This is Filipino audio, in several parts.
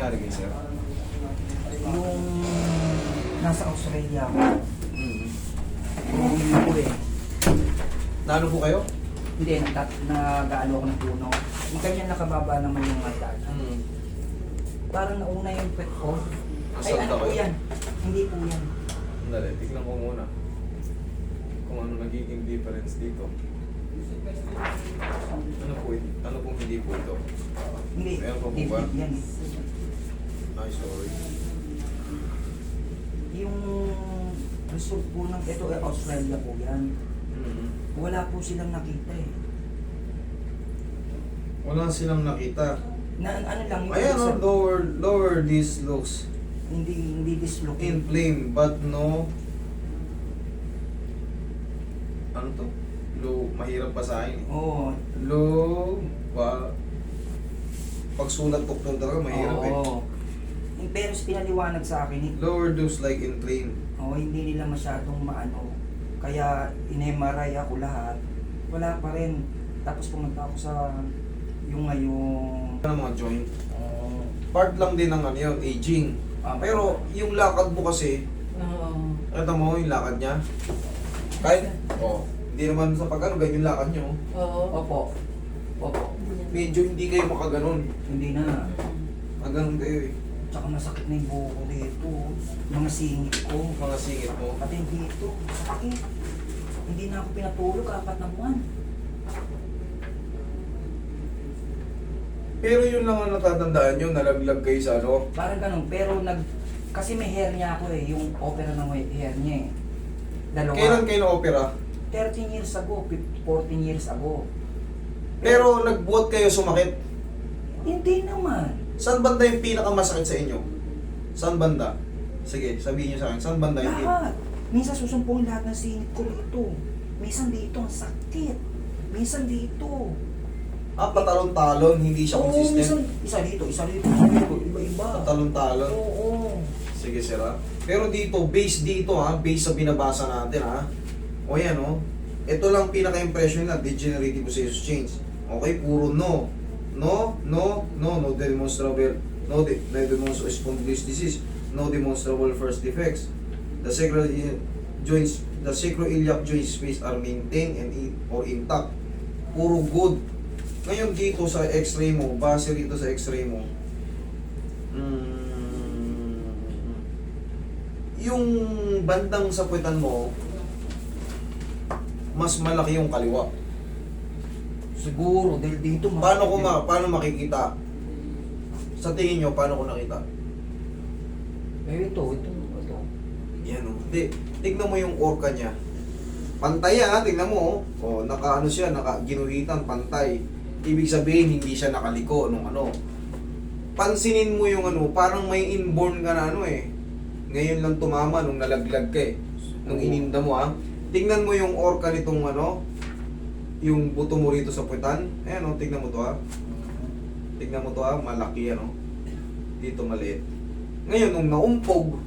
nangyari kay sir? Yung nasa Australia ako, Mm. umuwi ko eh. Naano po kayo? Hindi, nag-ano ako ng puno. Yung ganyan nakababa naman yung mga dad. Mm. Parang nauna yung pet ko. Ay, Assault ano po kayo? yan? Hindi po yan. Dali, tignan ko muna. Kung ano nagiging difference dito. Ano po ito? Ano pong hindi po ito? Hindi, Meron pa po hindi ba? yan. Ay, sorry. Yung result po ng ito ay Australia po yan. Mm. Wala po silang nakita eh. Wala silang nakita. Na ano lang yung Ayan o, lower this looks hindi dislocate. inflamed but no ano to? Low, mahirap basahin eh. Oo. Low, pag sulat tuktong talaga mahirap eh. Oo. Pero pinaliwanag sa akin, Lower dose like inflamed. hindi nila masyadong maano. Kaya in-MRI ako lahat. Wala pa rin. Tapos pumunta ako sa yung ngayong Ano mga joint? Part lang din ng ano yun, aging. Pero yung lakad mo kasi, ito mo yung lakad niya. Kahit, hindi naman sa pag-ano, ganyan yung lakad niyo. Opo. Opo. Medyo hindi kayo makaganon. Hindi na. Maganon kayo eh. Tsaka masakit na yung buho ko dito. Mga singit ko. Mga singit mo. Pati dito. Sakit. Hindi na ako pinatulog 4 na buwan. Pero yun lang ang natatandaan nyo, nalaglag kayo sa ano. Parang ganun. Pero kasi may hernia ako eh. Yung opera ng hernia eh. Dalawa. Kailan kayo na-opera? 13 years ago. 14 years ago. Pero nagbuhat kayo sumakit. Hindi naman. Saan banda yung pinakamasakit sa inyo? Saan banda? Sige, sabihin nyo sa akin, saan banda yung Lahat. Minsan susumpong lahat ng singit ko rito. Minsan dito ang sakit. Minsan dito. patalon-talon, hindi siya Oo, minsan consistent. isa dito, isa dito, isa dito. Iba-iba. Patalon-talon. Oo. Sige, sir ha. Pero dito, base dito ha, base sa binabasa natin ha. O yan o. Ito lang pinaka-impression na degenerative osseous change. Okay, puro no. No demonstrable, no demonstrable spondylosis disease, no demonstrable first defects. The sacroiliac joint space are maintained or intact. Puro good. Ngayon dito sa x-ray mo, base rito sa x-ray mo, yung bandang saputan mo, mas malaki yung kaliwa. Siguro, dahil dito Paano makikita? Sa tingin nyo, paano ko nakita? ito. Yan o. Hindi. Tignan mo yung orca niya. Pantay yan ha, tignan mo. Naka-ano siya, naka-ginuhitan, pantay. Ibig sabihin, hindi siya nakaliko nung ano. Pansinin mo yung ano, parang may inborn ka na ano eh. Ngayon lang tumama nung nalaglag ka eh. Nung ininda mo ha. Tignan mo yung orca nitong ano, yung buto mo rito sa puwetan. Ayan o, tignan mo to ha. Tignan mo to ha, malaki ano. Dito maliit. Ngayon, nung naumpog,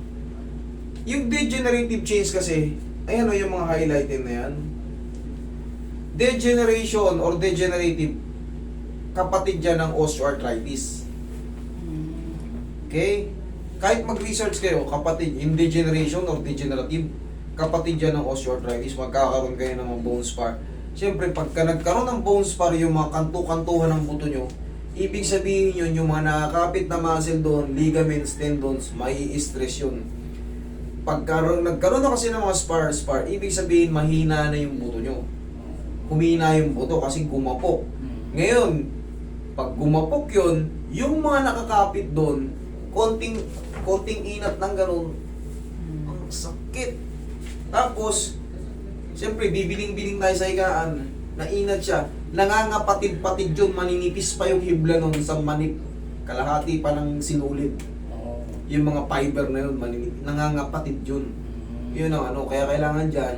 yung degenerative change kasi, ayan o yung mga highlighted na yan. Degeneration or degenerative, kapatid yan ng osteoarthritis. Okay? Kahit mag-research kayo, kapatid, in degeneration or degenerative, kapatid yan ng osteoarthritis, magkakaroon kayo ng mga bone spar. Siyempre, pagka nagkaroon ng bone spar, yung mga kanto-kantuhan ng buto nyo, ibig sabihin yun, yung mga nakakapit na muscle doon, ligaments, tendons, may stress yun. Nagkaroon na kasi ng mga spar, ibig sabihin, mahina na yung buto nyo. Humina yung buto kasi gumapok. Ngayon, pag gumapok yun, yung mga nakakapit doon, konting inat ng ganun, ang sakit. Tapos, siyempre, bibiling-biling tayo sa higaan, nainat siya, nangangapatid-patid yun, maninipis pa yung hibla nun sa manip, kalahati pa ng sinulid. Yung mga fiber na yun, nangangapatid yun. Yun ang ano, kaya kailangan dyan,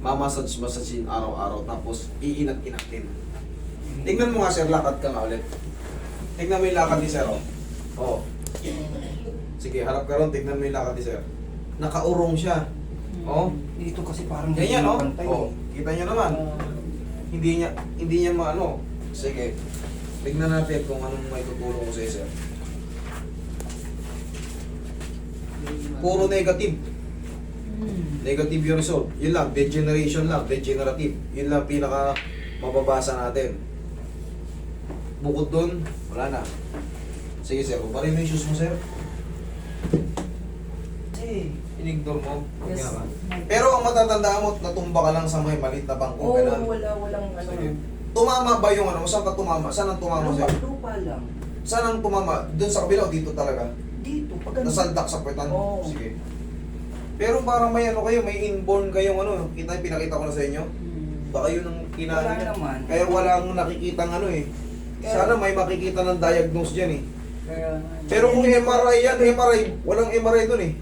mamassage-massage araw-araw, tapos iinat-inatin. Tingnan mo nga sir, lakad ka nga ulit. Tingnan mo yung lakad ni sir, oh. Sige, harap ka ron, tignan mo yung lakad ni sir. Nakaurong siya. Oh. Dito kasi parang Ganyan, no? pantay. Oh, kita nyo naman. Hindi niya maano. Sige. Tignan natin kung anong may tutulong ko sa sir. Puro negative. Negative yung result. Yun lang, degeneration lang, degenerative. Yun lang pinaka mababasa natin. Bukod dun, wala na. Sige sir, ubarin mo yung shoes mo sir. Eh, Inignore mo. Yes. Kaya ka. Pero ang matatandaan mo, natumba ka lang sa may maliit na bangko. oo, Ganun. walang ano. Sige. Tumama ba yung ano? Saan ka tumama? Saan ang tumama sir? Lupa lang. Saan ang tumama? Doon sa kabila o dito talaga? Dito, pag Nasaldak sa puwetan? Oo. Sige. Pero parang may ano kayo, may inborn kayong ano, pinakita ko na sa inyo. Baka yun ang Wala kinala niya. naman. Kaya walang nakikitang ano eh. Kaya- Sana may makikita ng diagnose dyan eh. Kaya, Pero kung MRI yan, MRI, walang MRI dun eh.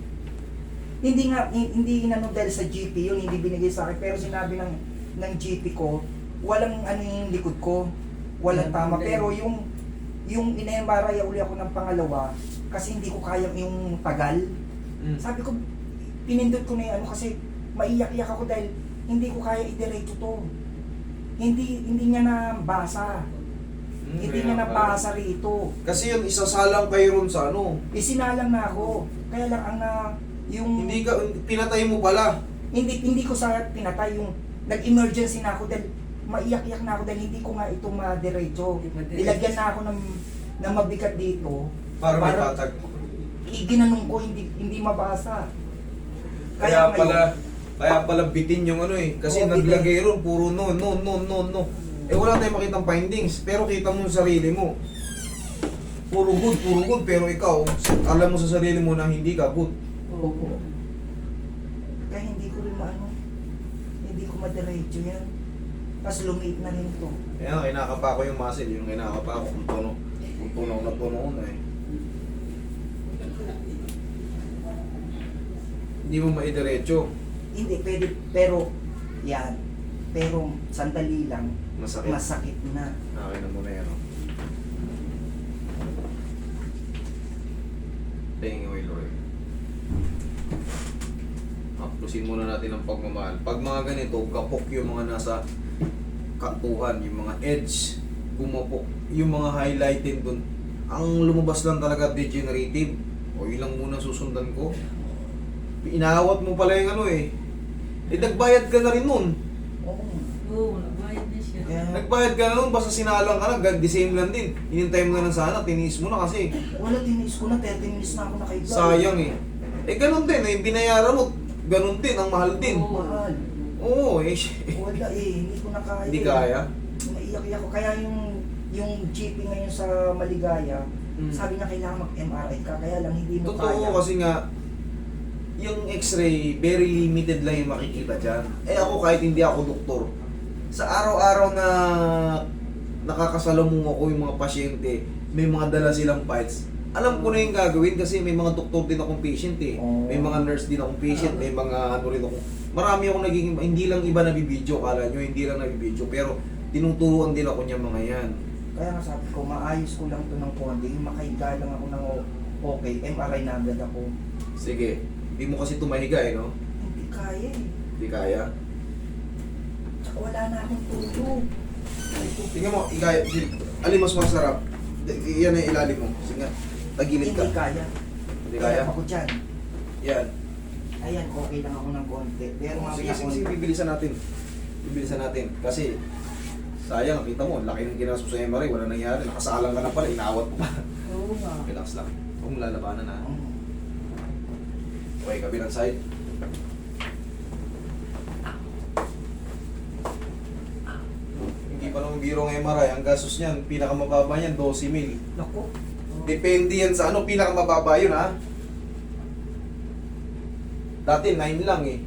hindi inano dahil sa GP yun, hindi binigay sa akin. Pero sinabi ng GP ko, walang ano yung likod ko. Walang tama. Pero yung in-MRI uli ako ng pangalawa, kasi hindi ko kaya yung tagal. Sabi ko, pinindot ko na yung ano kasi maiyak-iyak ako dahil hindi ko kaya i-diretso to. Hindi niya nabasa. Hindi niya nabasa rito. Kasi yun, isasalang kayo ron sa ano. Isinalang na ako. Kaya lang ang yung Hindi ka, pinatay mo pala. hindi ko sa pinatay yung nag-emergency na ako dahil maiyak-iyak na ako dahil hindi ko nga ito madiretso. Nilagyan na ako ng mabigat dito. Para may patag. Ginanong ko hindi mabasa. Kaya ngayon, pala bitin yung ano eh. Kasi Oo, naglagay ron, puro no. Eh wala tayong makitang findings. Pero kita mo yung sarili mo. Puro good. Pero ikaw, alam mo sa sarili mo na hindi ka good. opo. Kaya hindi ko rin hindi ko madiretso yan. Tapos lumiit na rin ito. Kaya kinakapa ko yung muscle. Yung kinakapa ko kung tuno. Kung tunaw na tunaw na eh. Hindi mo maidiretso. Hindi, pwede, pero yan. Pero sandali lang, Masakit. masakit na. Okay na muna yan. Oh. Tingin mo Lord. Aplusin muna natin ang pagmamahal. Pag mga ganito, gapok yung mga nasa kantuhan, yung mga edge, gumapok, yung mga highlighted dun. Ang lumabas lang talaga degenerative. O yun lang muna susundan ko. Inaawat mo pala yung ano eh. Eh nagbayad ka na rin nun. Oo. Oo, nagbayad na siya. Kaya, Nagbayad ka na nun, basta sinalang ka na, the same lang din. Hinintay mo na lang sana, tiniis mo na kasi. wala, tinis ko na, 30 minutes na ako nakaigla. Sayang eh. Eh ganun din, eh, binayaran mo, ganun din, ang mahal din. Oo. Mahal. Oo, eh. Wala hindi ko na kaya. Hindi kaya. Naiyak-iyak ko. Kaya yung GP ngayon sa Maligaya, sabi niya kailangan mag-MRI ka, kaya lang hindi mo Totoo kaya. kasi nga, yung x-ray, very limited lang yung makikita dyan. Eh ako kahit hindi ako doktor, sa araw-araw na nakakasalamuha ko yung mga pasyente, may mga dala silang files. Alam ko na yung gagawin kasi may mga doktor din akong patient eh. Oh. May mga nurse din akong patient, may mga ano rin ako. Marami akong naging, hindi lang iba nabibideo, kala nyo, hindi lang nabibideo. Pero tinuturuan din ako niya mga yan. Kaya nga sabi ko, maayos ko lang to ng konti, makahiga lang ako ng okay, MRI na agad ako. Sige, hindi mo kasi tumahiga eh, no? Hindi kaya eh. Hindi kaya. Tsaka wala na akong tulog. Tingnan mo, ikaya, alin mas masarap? Yan ang ilalim mo. Sige nga, tagilid ka. Hindi kaya. Hindi kaya? Ako dyan. Yan. Ayan, okay lang ako ng konti. Pero Sige, mamaya sige, bibilisan natin. Bibilisan natin. Kasi, sayang, kita mo, laki ng ginastos sa MRI, wala nangyari. Nakasalang ka na pala, inaawat mo pa. Oo nga. Relax lang. Huwag mo lalabanan ha. Oo. Okay, kabilang side. Hindi pa naman biro ng MRI. Ang gastos niyan, pinakamababa niyan, 12,000. Naku. Depende yan sa ano, pinakamababa yun ha. Dati 9 lang eh.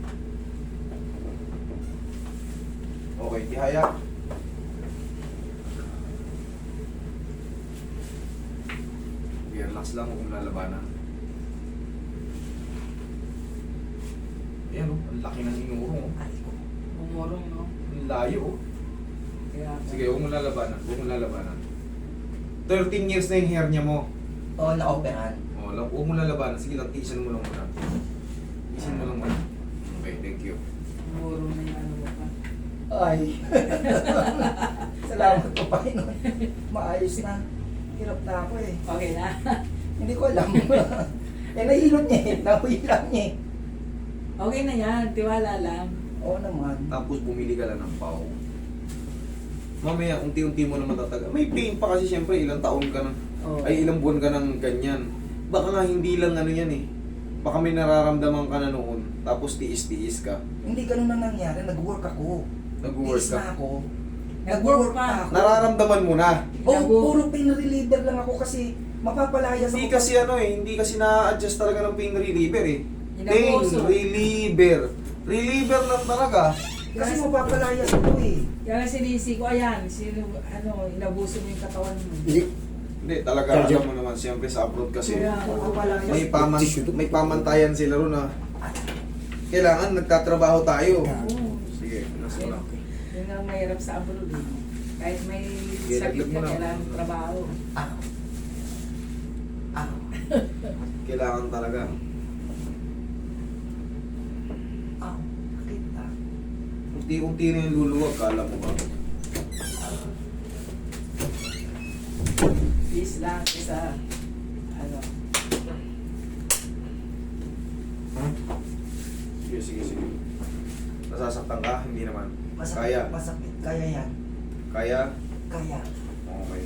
Okay, tihaya. Relax lang kung lalabanan. Ayan oh, ang laki ng inurong oh. Umurong, no? Ang layo oh. Kaya, Sige, huwag mo lalabanan. Huwag mo lalabanan. 13 years na yung hernia mo. Oo, na-operan. Oh, huwag mo lalabanan. Sige lang, tiisan mo lang muna. Tiisan mo lang muna. Okay, thank you. umurong na yung ano mo pa. Ay. Salamat po, Panginoon. Maayos na. Hirap na ako eh. Okay na. Hindi ko alam. nahilot niya eh. Nahuwi lang niya eh. Okay na yan, tiwala lang. Oo naman. Tapos bumili ka lang ng pau. Mamaya, unti-unti mo naman tatagal. May pain pa kasi siyempre, ilang taon ka na. Oo. Ay, ilang buwan ka ng ganyan. Baka nga hindi lang ano yan eh. Baka may nararamdaman ka na noon. Tapos tiis-tiis ka. Hindi ganun na nangyari. Nag-work ako. Nag-work Tiis ka. na ako. Nag-work pa. ako. Nararamdaman mo na. Oh, puro pain reliever lang ako kasi mapapalayas Hindi ako. kasi ano eh, hindi kasi na-adjust talaga ng pain reliever eh. Pain Inabuso. reliever. Reliever lang talaga. Kasi mapapalayas ako eh. Kaya sinisi ko, ayan, inabuso mo yung katawan mo. Hindi, talaga alam mo naman, siyempre sa abroad kasi Kaya, Mapapalayas. may pamantayan sila ron na kailangan nagtatrabaho tayo. Oo. Sige, nas mo lang. Yun ang mahirap sa abroad eh. Kahit may Sige, sakit laglag ka, mo na. kailangan trabaho. Ah. Ah. Kailangan talaga. Ah. Sakit ah. Unti-unti na yung luluwag, kala mo ba? Peace lang isa. Ano. Sige, sige, sige. Nasasaktan ka? Hindi naman. Masakit. Kaya. Masakit. Kaya yan. Kaya? Kaya. Okay.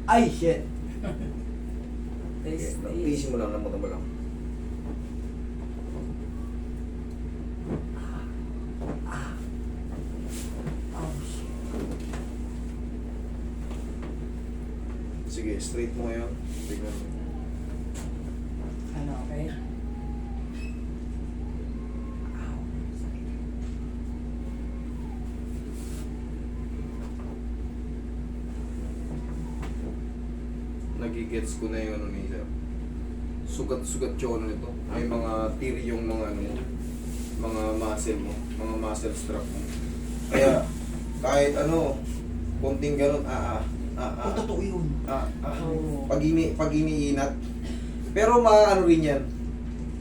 Ay, shit. Taste, Tiisin mo lang, namutan mo lang. Oh, shit. Sige, straight mo ngayon. Tignan mo. Ano? Okay. Ow. Sakit. Nagigets ko na yung ano nila. Sugat-sugat yung ano nito. May mga tear yung mga ano mo. Mga muscle mo. Mga muscle strap mo. Kaya, kahit ano, konting ganun, Oh, totoo yun. Oo. pag iniinat. Pero maano rin yan.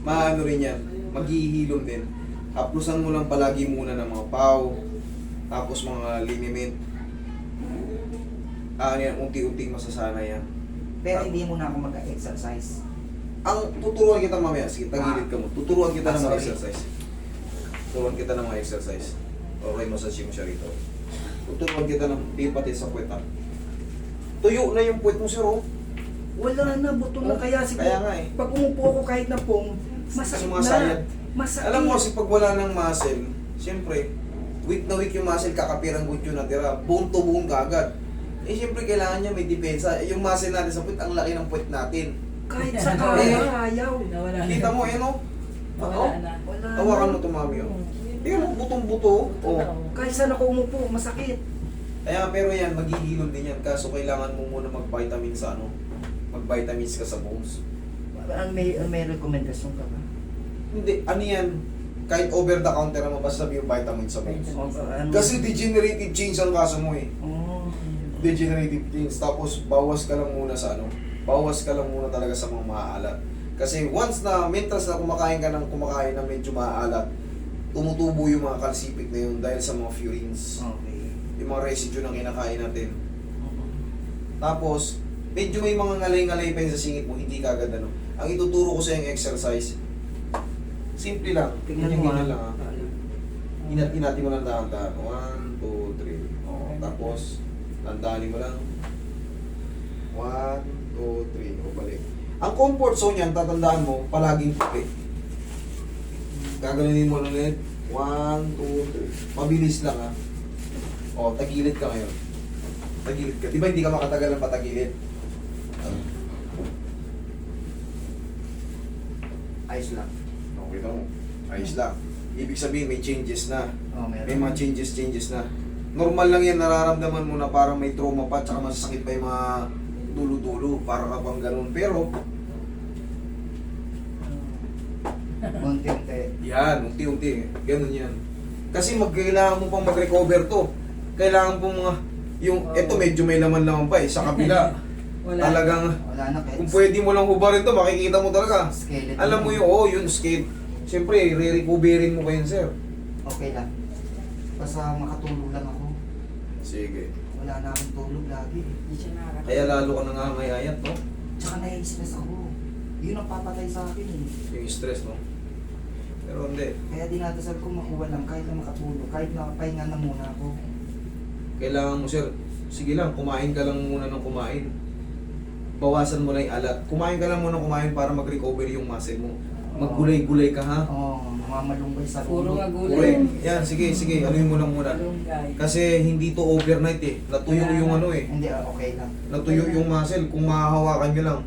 Maano rin yan. Maghihilom din. Haplusan mo lang palagi muna ng mga paw. Tapos mga liniment. Ano yan, unti-unting masasana yan. Pero hindi mo na ako mag-exercise. Ang tuturuan kita mamaya, sige, tagilid ka mo. Tuturuan kita ng mga Sorry. exercise. Tuturuan kita ng mga exercise. Okay, massage mo siya rito. Tuturuan kita ng pipati sa puwet ha. Tuyo na yung puwet mo, sir, oh. Wala na, buto na. Kaya siguro, Kaya nga eh. pag umupo ako kahit na pong, masakit na. Sumasayad. Masakit. Alam mo kasi pag wala ng muscle, siyempre, weak na weak yung muscle, kakapirang gutyo na tira, bone to bone ka agad. Eh siyempre kailangan niya may depensa. Yung muscle natin sa puwet, ang laki ng puwet natin. Kahit sa kaya, ayaw. Nawala na. Kita mo, eh no? Nawala na. Wala Tawakan na. mo tumami, oh. Tingnan mo, butong-buto, oh. Kahit saan ako umupo, masakit. Kaya pero yan, maghihilom din yan. Kaso kailangan mo muna mag-vitamin sa ano. Mag-vitamins ka sa bones. May rekomendasyon ka ba? Hindi, ano yan? Kahit over the counter naman, basta sabi yung vitamin sa bones. Ano? Kasi degenerative change ang kaso mo eh. Oh. Degenerative change. Tapos bawas ka lang muna sa ano. Bawas ka lang muna talaga sa mga maaalat. Kasi once na, mentras na kumakain ka ng kumakain na medyo maaalat, tumutubo yung mga calcific na yun dahil sa mga furines. Okay. Yung mga residue ng kinakain natin. Tapos, medyo may mga ngalay-ngalay pa yun sa singit mo, hindi ka agad ano. Ang ituturo ko sa yung exercise, simple lang. Tingnan Ganyan, mo ganyan lang ha. Inat-inatin mo lang dahan-dahan. 1, 2, 3. Oo. Tapos, landanin mo lang. 1, 2, 3. O balik. Ang comfort zone yan, tatandaan mo, palaging puti. Gaganunin mo lang ulit. 1, 2, 3. Mabilis lang ha. O, tagilid ka ngayon. Tagilid ka. Di ba hindi ka makatagal ng patagilid? Ayos lang. Okay lang. Ayos lang. Ibig sabihin may changes na. Oh, meron. May mga changes na. Normal lang yan, nararamdaman mo na parang may trauma pa, tsaka masasakit pa yung mga dulo-dulo, para ka bang ganun. Pero, Unti-unti. yan, unti-unti. Ganun yan. Kasi kailangan mo pang mag-recover to. Kailangan po mga, yung, eto medyo may laman-laman pa eh, sa kabila. Wala. Talagang, Wala na, kung Kets. pwede mo lang hubarin to, makikita mo talaga. Skeleton. Alam mo yung, oh, yun, skate. Siyempre, re-recoverin mo kayo, sir. Okay lang. Basta makatulog lang ako. Sige. Wala na akong tulog lagi. Hindi siya nakakatawa. Kaya lalo ka nangangayayat, no? Tsaka nai-stress ako. Yun ang papatay sa akin eh. Yung stress, no? Pero hindi. Kaya dinadasal ko makuha lang kahit na makatulog, kahit na pahinga na muna ako. Kailangan mo, sir, sige lang, kumain ka lang muna ng kumain. Bawasan mo na yung alat. Kumain ka lang muna ng kumain para mag-recover yung muscle mo. Maggulay-gulay ka, ha? Oo, mamalumbay sa Puro nga gulay. Correct. Yan, sige, sige. Anuin mo lang muna. Malunggay. Kasi hindi to overnight eh. Natuyo yung ano eh. Hindi, okay lang. Natuyo yung muscle kung mahahawakan nyo lang.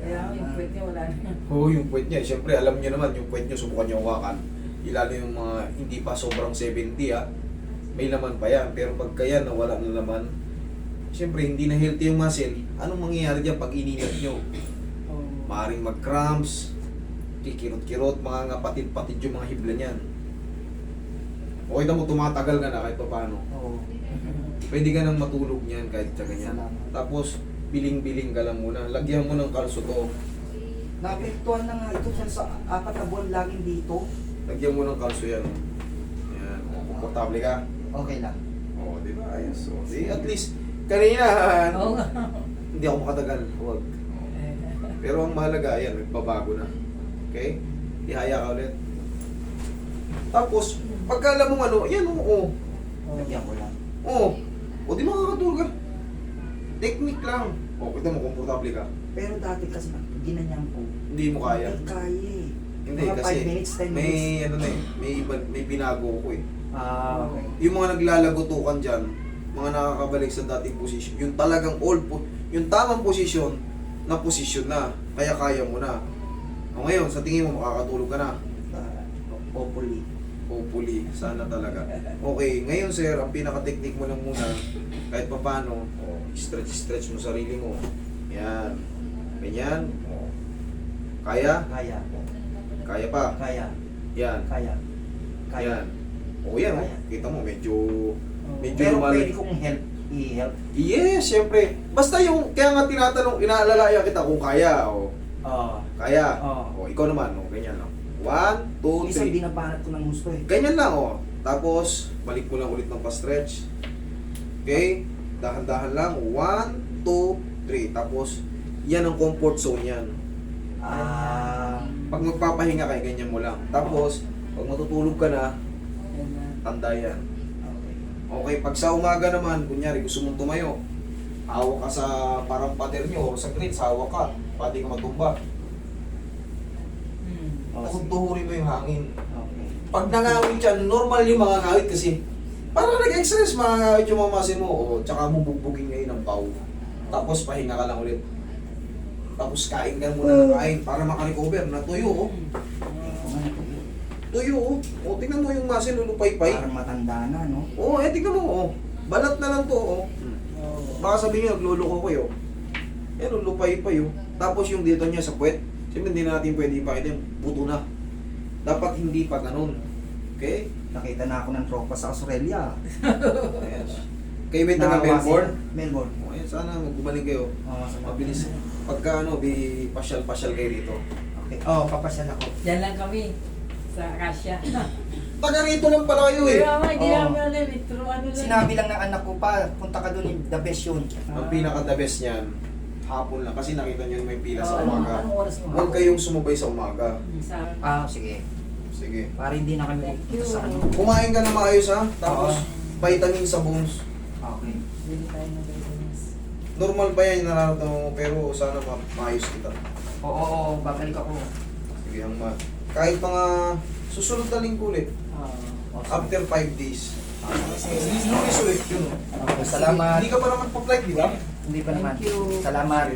Kaya yung puwet niya wala na. Oo, yung puwet niya. Siyempre, alam niyo naman, yung puwet niyo, subukan niyo hawakan. Ilalo yung mga hindi pa sobrang 70 ah. May laman pa yan. Pero pagka yan, nawala ng laman, siyempre, hindi na healthy yung muscle. Anong mangyayari dyan pag ininat nyo? Oh. Maaring mag-cramps, kikirot-kirot, mga ngapatid-patid yung mga hibla niyan. Okay na mo, tumatagal ka na kahit pa paano. Oo. Pwede ka nang matulog niyan kahit sa ganyan. Salamat. Tapos, biling-biling ka lang muna. Lagyan mo ng kalso to. Naapektuhan na nga ito sa 4 na buwan laging dito. Lagyan mo ng kalso yan. Yan. Komportable ka. Okay lang. Oo, di ba? Ayos. So, di, at least, kanina, Oo nga. hindi ako makatagal. Huwag. Pero ang mahalaga, ayan, nagbabago na. Okay? Ihaya ka ulit. Tapos, pagka alam mo ano, yan, oo. Lagyan ko lang. Oo. O di makakatulog ka. Technique lang. O, kita mo, komportable ka. Pero dati kasi ginanyan ko. Hindi mo kaya. Hindi kaya eh. Hindi, Mga kasi 5 minutes, 10 minutes. may, ano na eh, may binago ko eh. Ah, okay. Yung mga naglalagutukan dyan, mga nakakabalik sa dating posisyon, yung talagang yung tamang posisyon, na posisyon na, kaya mo na. O ngayon, sa tingin mo, makakatulog ka na. Hopefully. Hopefully, sana talaga. Okay, ngayon sir, ang pinaka-technique mo lang muna, kahit pa paano, stretch mo sarili mo. Yan. Ganyan. O. Kaya? Kaya. Kaya pa. Kaya. Yan. Kaya. Kaya. Yan. O yan, Kaya. kita mo, medyo Pero lumalag- pwede kong i-help. Yes, syempre. Basta yung, kaya nga tinatanong, inaalalayan kita kung kaya, o. Oo. Kaya. Oo. O, ikaw naman, o, ganyan lang. 1, 2, Isang 3. dinabanat ko ng gusto eh. Ganyan lang, o. Tapos, balik mo lang ulit ng pa-stretch. Okay? Dahan-dahan lang. 1, 2, 3. Tapos, yan ang comfort zone yan. Ah, Pag magpapahinga ka, ganyan mo lang. Tapos, pag matutulog ka na, Yan na. tanda yan. okay. Okay, pag sa umaga naman, kunyari gusto mong tumayo, hawak ka sa parang pader nyo o sa grate, hawak ka, pati ka matumba. Hmm. Kung tuhurin mo yung hangin. Okay. Pag nangawit yan, normal yung mga ngawit kasi parang nag-exercise, mga ngawit yung mga muscle mo, o tsaka mo bugbugin ngayon ng pau. Tapos pahinga ka lang ulit. Tapos kain ka muna ng kain para makarecover. Natuyo, oh. Tuyo, oh. O, tingnan mo yung muscle, lulupay-pay. Parang matanda na, no? Oo, tingnan mo, oh. Balat na lang to, oh. Oo. Baka sabihin nyo, nagluloko kayo. Yan, lupay-pay, oh. Tapos yung dito niya sa puwet, siyempre hindi natin pwede ipakita yung buto na. Dapat hindi pa ganun. Okay? Nakita na ako ng tropa sa Australia. Ayan. Kayo ba taga Nakawa Melbourne? sila. Melbourne. O, ayan, sana magbumaling kayo. Oo, sa Mabilis. Pagka ano, pasyal-pasyal kayo dito. Okay. Oh, papasyal ako. Yan lang kami. Sa Acacia. Taga rito lang pala kayo eh. Kaya nga, hindi Oo. namin alam eh. Pero ano lang. Sinabi lang ng anak ko pa, punta ka doon, the best yun. Ang pinaka-the best niyan, hapon lang. Kasi nakita niyo may pila sa Oo, umaga. anong oras mo? Huwag kayong sumabay sa umaga. Sa... Ah, sige. Sige. Para hindi na kami Thank you. pupunta sa ano. Kumain ka na maayos ha. Tapos, Oo. vitamin sa bones. Okay. Bili tayo ng vitamins. Normal pa yan yung nararamdaman mo, pero sana maayos kita. Oo, babalik ako. Sige, kahit mga susunod na linggo ulit, Oo. after 5 days. Okay. Lunes ulit, yun. Okay, salamat. Hindi ka pa naman pa-flight, di ba? Hindi pa naman. Thank you. Salamat.